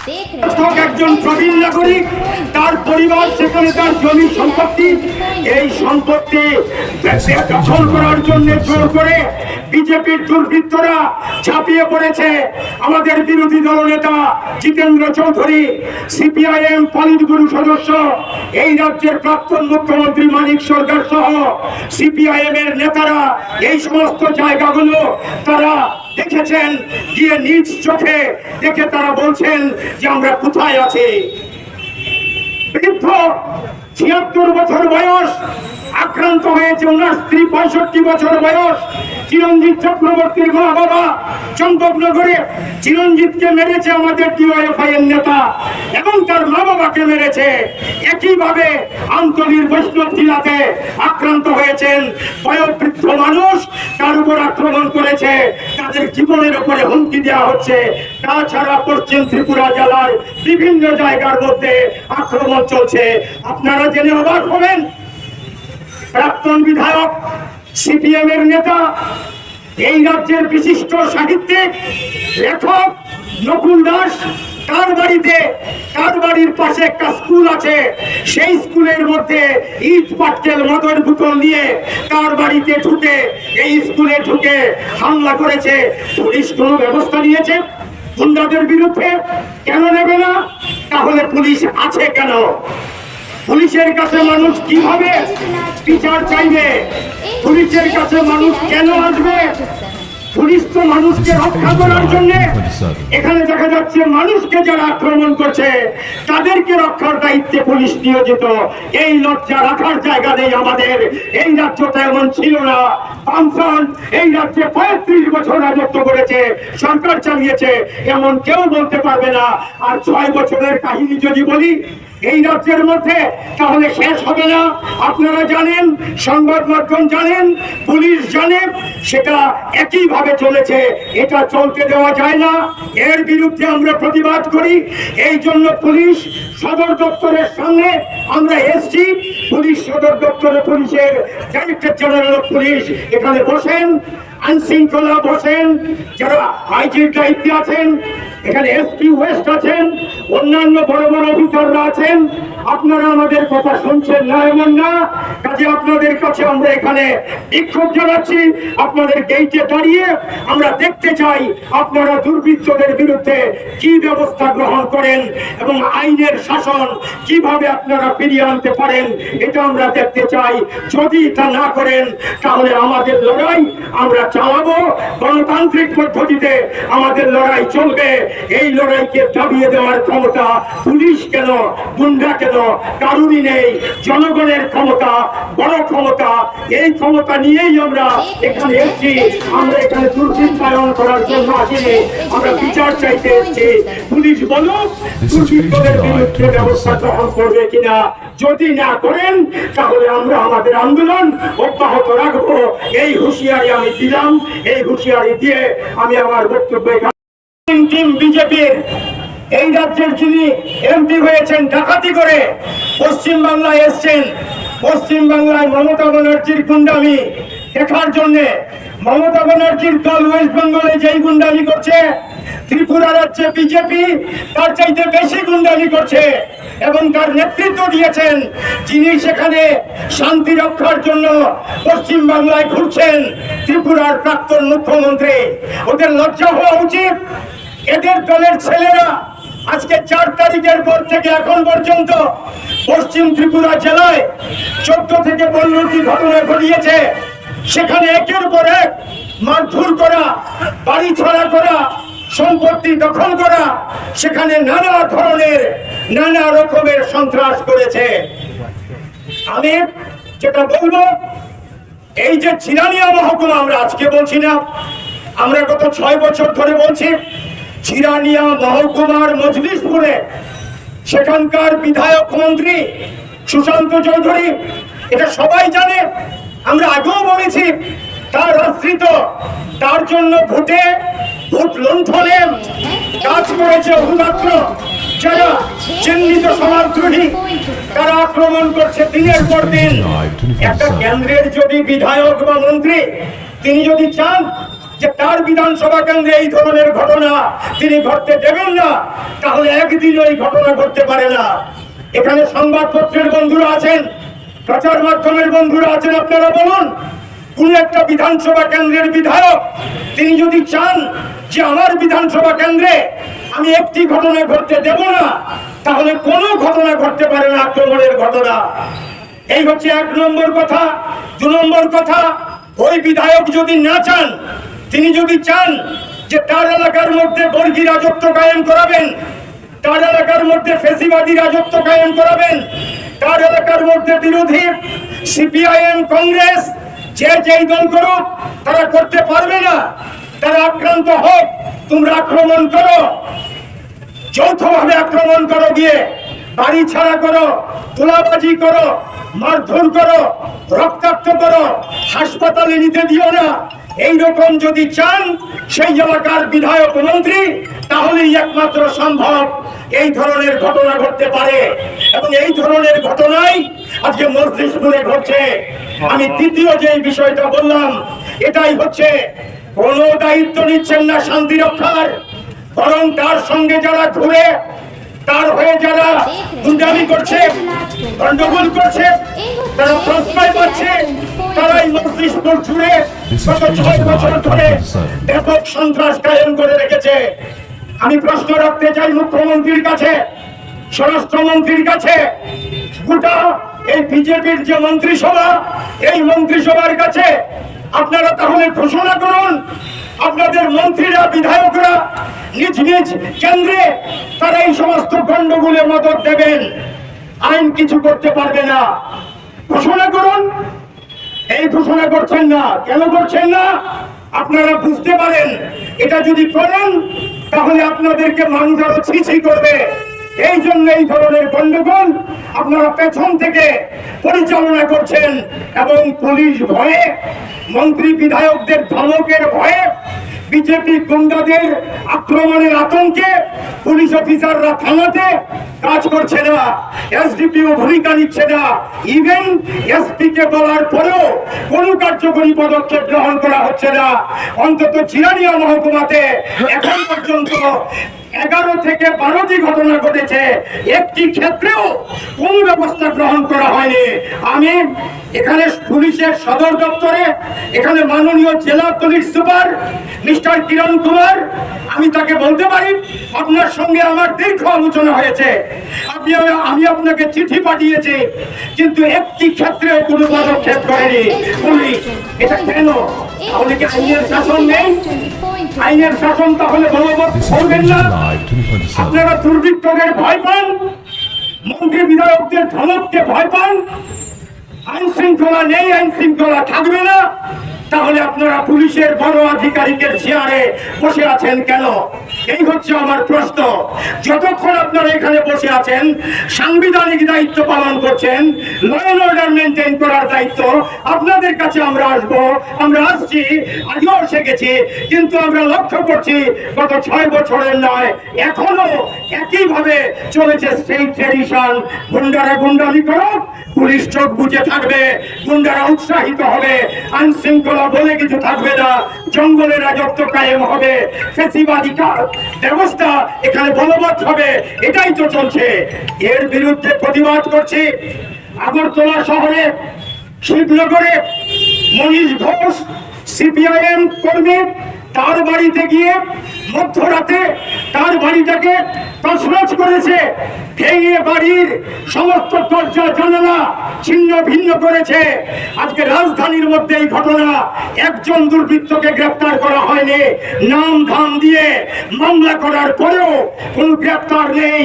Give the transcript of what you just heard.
একজন প্রবীণ নাগরিক, তার পরিবার, সেখানে তার জমি সম্পত্তি, এই সম্পত্তি দখল করার জন্য জোর করে বিজেপির দুর্বৃত্তরা ঝাঁপিয়ে পড়েছে। আমাদের বিরোধী দলনেতা Jitendra Chowdhury, CPIM polit bureau সদস্য, এই রাজ্যের প্রাক্তন মুখ্যমন্ত্রী মানিক সরকার সহ সিপিআইএম এর নেতারা এই সমস্ত জায়গাগুলো তারা দেখেছেন, গিয়ে নিজ চোখে দেখে তারা বলছেন যে আমরা কোথায় আছি। বৃদ্ধ ৭৬ বছর বয়স, আক্রান্ত হয়েছে ওনার স্ত্রী ৬৫ বছর বয়স। চিরঞ্জিত চক্রবর্তীর মা বাবা চম্পকনগরে চিরঞ্জিতকে মেরেছে আমাদের ডিওয়াইএফআই এর নেতা, এবং তার মা বাবাকে মেরেছে। একইভাবে আমতলীর বৈষ্ণব জেলাতে আক্রান্ত হয়েছেন বয়োবৃদ্ধ মানুষ, তার উপর আক্রমণ করেছে, তাদের জীবনের উপরে হুমকি দেওয়া হচ্ছে। তাছাড়া পশ্চিম ত্রিপুরা জেলার বিভিন্ন জায়গার মধ্যে আক্রমণ চলছে। আপনারা জেনে অবাক হবেন, প্রাক্তন বিধায়ক, সিপিএম এর নেতা, এই রাজ্যের বিশিষ্ট সাহিত্যিক লেখক নকুল দাস, তার বাড়ির পাশে একটা স্কুল আছে, সেই স্কুলের মধ্যে ইট পাটকেল মদের বোতল নিয়ে তার বাড়িতে ঢুকে, এই স্কুলে ঢুকে হামলা করেছে। পুলিশ কোনো ব্যবস্থা নিয়েছে গুন্ডাদের বিরুদ্ধে? কেন নেবে না? তাহলে পুলিশ আছে কেন? পুলিশের কাছে মানুষ কিভাবে বিচার চাইবে? পুলিশের কাছে মানুষ কেন আসবে? পুলিশ তো মানুষকে রক্ষা করার জন্য। এখানে দেখা যাচ্ছে মানুষকে যারা আক্রমণ করছে তাদেরকে রক্ষার দায়িত্বে পুলিশ নিয়োজিত। এই লজ্জা রাখার জায়গা নেই আমাদের। এই রাজ্যটা এমন ছিল না। বামফ্রন্ট এই রাজ্যে ৩৫ বছর রাজত্ব করেছে, সরকার চালিয়েছে, এমন কেউ বলতে পারবে না। আর ৬ বছরের কাহিনী যদি বলি এই রাজ্যের মধ্যে, তাহলে শেষ হবে না। আপনারা জানেন, সংবাদ মাধ্যম জানেন, পুলিশ জানে, সেটা একইভাবে চলেছে। এটা চলতে দেওয়া যায় না। এর বিরুদ্ধে আমরা প্রতিবাদ করি। এই জন্য পুলিশ সদর দপ্তরের সামনে আমরা এসছি। পুলিশ সদর দপ্তরে পুলিশের ডাইরেক্টর জেনারেল অফ পুলিশ এখানে বসেন, আইন শৃঙ্খলা বসেন, যারা আইজির দায়িত্বে আছেন, এখানে এসপি ওয়েস্ট আছেন, অন্যান্য বড় বড় অফিসাররা আছেন। আপনারা আমাদের কথা শুনছেন না এমন না। কাজে আপনাদের কাছে আমরা এখানে বিক্ষোভ জানাচ্ছি। আপনাদের গেইটে দাঁড়িয়ে আমরা দেখতে চাই আপনারা দুর্বৃত্তদের বিরুদ্ধে কি ব্যবস্থা গ্রহণ করেন এবং আইনের শাসন কিভাবে আপনারা ফিরিয়ে আনতে পারেন, এটা আমরা দেখতে চাই। যদি এটা না করেন তাহলে আমাদের লড়াই আমরা চালাবো, গণতান্ত্রিক পদ্ধতিতে আমাদের লড়াই চলবে। এই লড়াইকে দাবিয়ে দেওয়ার ক্ষমতা পুলিশ কেন, গুন্ডা কেন, কারুরই নেই। জনগণের ক্ষমতা, বড় ক্ষমতা, এই ক্ষমতা নিয়েই আমরা এখানে এসেছি। আমরা এখানে দুর্বৃত্তায়ন করার জন্য আসিনি, আমরা বিচার চাইতে এসেছি। পুলিশ বলুক দুর্বৃত্তদের বিরুদ্ধে ব্যবস্থা গ্রহণ করবে কিনা। যদি না করেন তাহলে আমরা আমাদের আন্দোলন অব্যাহত রাখবো। এই হুঁশিয়ারি আমি দিলাম। এই হুঁশিয়ারি দিয়ে আমি আমার বক্তব্য বিজেপির এই রাজ্যের যিনি এমপি হয়েছেন ডাকাতি করে পশ্চিম বাংলায় এসছেন, পশ্চিম বাংলায় মমতা ব্যানার্জির গুন্ডামি দেখার জন্য। মমতা ব্যানার্জির দল ওয়েস্ট বেঙ্গলে যেই গুন্ডামি করছে, ত্রিপুরা রাজ্যে বিজেপি তার চাইতে বেশি গুন্ডামি করছে এবং তার নেতৃত্ব দিয়েছেন যিনি সেখানে শান্তি রক্ষার জন্য পশ্চিম বাংলায় ঘুরছেন, ত্রিপুরার প্রাক্তন মুখ্যমন্ত্রী। ওদের লজ্জা হওয়া উচিত। এদের দলের ছেলেরা আজকে ৪ তারিখের পর থেকে এখন পর্যন্ত পশ্চিম ত্রিপুরা জেলায় ১৪ থেকে ১৫টি ঘটনা ঘটিয়েছে। সেখানে একের পর এক মারধর করা, বাড়ি ছাড়া করা, সম্পত্তি দখল করা, সেখানে নানা ধরনের নানা রকমের সন্ত্রাস করেছে। আমি যেটা বলবো, এই যে চিরানিয়া মহকুমা, আমরা আজকে বলছি না, আমরা গত ৬ বছর ধরে বলছি, চিরানিয়া মহকুমার মজলিশপুরে সেখানকার বিধায়ক মন্ত্রী সুশান্ত চৌধুরী, এটা সবাই জানে, আমরা আগেও বলেছি, তার আশ্রিত, তার জন্য ভোট লুণ্ঠনে কাজ করেছে অভিমাত্র যারা চিহ্নিত সমাজদ্রোহী, তারা আক্রমণ করছে দিনের পর দিন। একটা কেন্দ্রের যদি বিধায়ক বা মন্ত্রী তিনি যদি চান যে তার বিধানসভা কেন্দ্রে এই ধরনের ঘটনা তিনি ঘটতে দেবেন না, তাহলে একদিন ওই ঘটনা ঘটতে পারে না। এখানে সংবাদপত্রের বন্ধুরা আছেন, প্রচার মাধ্যমের বন্ধুরা আছেন, আপনারা বলুন কোন একটা বিধানসভা কেন্দ্রের বিধায়ক তিনি যদি চান যে আমার বিধানসভা কেন্দ্রে আমি একটি ঘটনা ঘটতে দেব না, তাহলে কোনো ঘটনা ঘটতে পারে না আক্রমণের ঘটনা। এই হচ্ছে এক নম্বর কথা। দু নম্বর কথা, ওই বিধায়ক যদি না চান, তিনি যদি চান যে তার এলাকার মধ্যে বর্গী রাজত্ব কায়েম করাবেন, তার এলাকার মধ্যে ফেসিবাদী রাজত্ব কায়েম করাবেন, তার এলাকার মধ্যে বিরোধী সিপিআইএম কংগ্রেস যে যেই দল করুক তারা করতে পারবে না, তারা আক্রান্ত হোক, তোমরা আক্রমণ করো, যৌথভাবে আক্রমণ করো, গিয়ে বাড়ি ছাড়া করো, তোলাবাজি করো, মারধর করো, রক্তাক্ত করো, হাসপাতালে নিতে দিও না। এইরকম যদি চান সেই এলাকার বিধায়ক মন্ত্রী, তাহলেই একমাত্র সম্ভব এই ধরনের ঘটনা ঘটতে পারে। এবং এই ধরনের ঘটনাই আজকে মজলিশপুরে ঘটছে। আমি দ্বিতীয় যে বিষয়টা বললাম, এটাই হচ্ছে কোনো দায়িত্ব নিচ্ছেন না শান্তি রক্ষার, বরং তার সঙ্গে যারা ঘুরে, তার হয়ে যারা গুন্ডামি করছে, গন্ডগোল করছে, তারা প্রশ্রয় পাচ্ছে, তারাই মজলিশপুর জুড়ে গত 6 বছর ধরে ব্যাপক সন্ত্রাস কায়েম করে রেখেছে। আমি প্রশ্ন রাখতে চাই মুখ্যমন্ত্রীর কাছে, স্বরাষ্ট্রমন্ত্রীর কাছে, গোটা এই বিজেপির যে মন্ত্রিসভা, এই মন্ত্রিসভার কাছে আপনারা তাহলে ঘোষণা করুন আপনাদের মন্ত্রীরা, বিধায়করা নিজ নিজ কেন্দ্রে তারা এই সমস্ত গন্ডগোলে মদত দেবেন, আইন কিছু করতে পারবে না। ঘোষণা করুন। এই ঘোষণা করছেন না, কেন করছেন না? আপনারা বুঝতে পারেন এটা যদি করেন তাহলে আপনাদেরকে মানুষ আরো ছিছি করবে। এই জন্য এই ধরনের গন্ডগোল আপনারা পেছন থেকে পরিচালনা করছেন এবং পুলিশ ভয়ে, মন্ত্রী বিধায়কদের ধমকের ভয়ে, বিজেপি গুন্ডাদের আক্রমণের আতঙ্কে পুলিশ অফিসাররা থানাতে কাজ করছে না, এসডিপিও ভূমিকা নিচ্ছে না, ইভেন এসপি কে বলার পরেও কোনো কার্যকরী পদক্ষেপ গ্রহণ করা হচ্ছে না। অন্তত জিরানিয়া মহকুমাতে এখন পর্যন্ত 11 থেকে 12টি ঘটনা ঘটেছে, একটি ক্ষেত্রেও কোনো ব্যবস্থা গ্রহণ করা হয়নি। আমি এখানে পুলিশের সদর দপ্তরে, এখানে মাননীয় জেলা পুলিশ সুপার মিস্টার কিরণ কুমার, আমি তাকে বলতে পারি আপনার সঙ্গে আমার দীর্ঘ আলোচনা হয়েছে, আমি আপনাকে চিঠি পাঠিয়েছি, কিন্তু একটি ক্ষেত্রেও কোনো পদক্ষেপ করেনি পুলিশ। এটা কেন? তাহলে কি আইনের শাসন নেই? আইনের শাসন তাহলে বলবৎ করবেন না? আপনারা দুর্বৃত্তদের ভয় পান, মন্ত্রী বিধায়কদের ধমককে ভয় পান, আইন শৃঙ্খলা নেই, আইন শৃঙ্খলা থাকবে না, তাহলে আপনারা পুলিশের বড় আধিকারিকের চেয়ারে বসে আছেন কেন? এই হচ্ছে আমার প্রশ্ন। যতক্ষণ আপনারা এখানে বসে আছেন, সাংবিধানিক দায়িত্ব পালন করছেন, ল অ্যান্ড অর্ডার মেনটেন করার দায়িত্ব আপনাদের কাছে আমরা আসবো, আমরা আসছি, আগেও এসে গেছি, কিন্তু আমরা লক্ষ্য করছি গত 6 বছরের নয়, এখনো একইভাবে চলেছে সেই ট্রেডিশন। গুন্ডারা গুন্ডামি করো, পুলিশ চোখ বুঝে থাকবে, গুন্ডারা উৎসাহিত হবে, আইন শৃঙ্খলা বলে কিছু থাকবে না, জঙ্গলের রাজত্ব কায়েম হবে, ফেসিবাদী ব্যবস্থা এখানে বলবৎ হবে। এটাই তো চলছে। এর বিরুদ্ধে প্রতিবাদ করছি। আগরতলা শহরে, শিবনগরে মনীষ ঘোষ সিপিআইএম কর্মী, তার বাড়িতে গিয়ে মধ্যরাতে তার বাড়িটাকে তছনছ করেছে, ভেঙে বাড়ির সমস্ত দরজা জানালা ছিন্ন ভিন্ন করেছে। আজকে রাজধানীর মধ্যে এই ঘটনা, একজন দুর্বৃত্তকে গ্রেফতার করা হয়নি, নাম ধাম দিয়ে মামলা করার পরেও কোনো গ্রেফতার নেই।